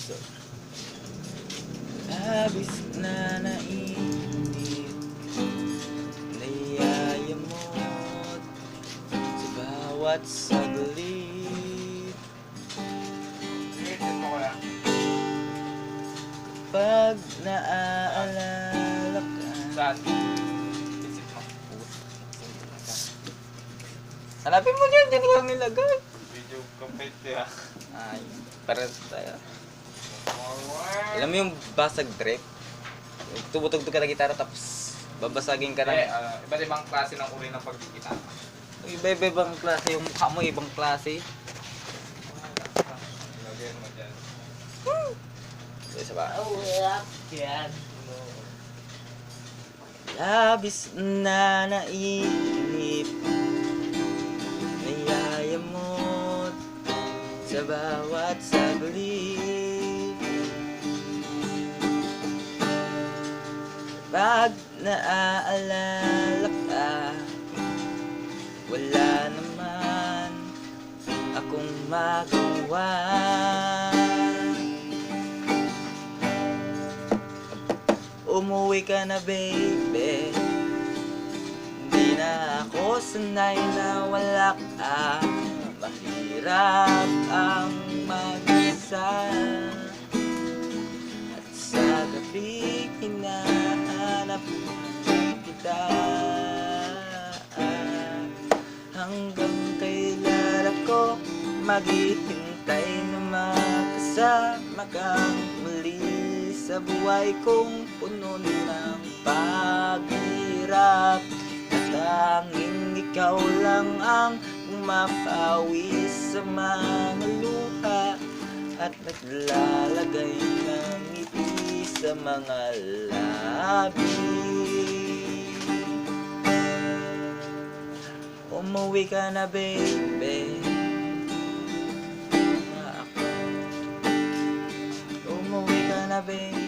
puso. Labis na nainip, nayayamot sa bawat saglit. Pag naaalala ka. Saan? Hanapin mo dyan, dyan lang nilagay. Video complete ya. Ay, para tayo. Alam mo yung basag trip? Tumutugtog ka na gitara tapos babasagin ka na. Iba't ibang klase ng uri ng pagkikita. Iba-ibang klase, yung mukha mo ibang klase. Lagyan mo dyan. Isa ba? Yan. Labis na nainip, nayayamot sa bawat saglit. Pag naaalala ka, wala naman akong magawa. Umuwi ka na baby, hindi na ako sanay na wala ka. Mahirap ang mag-isa, at sa gabi hinahanap kita. Hanggang kailan ako maghihintay na makasama kang muli sa buhay kong puno ng paghirap. At tanging ikaw lang ang umapawi sa mga luha at naglalagay ng ngiti sa mga labi. Umuwi ka na baby, umuwi ka na baby.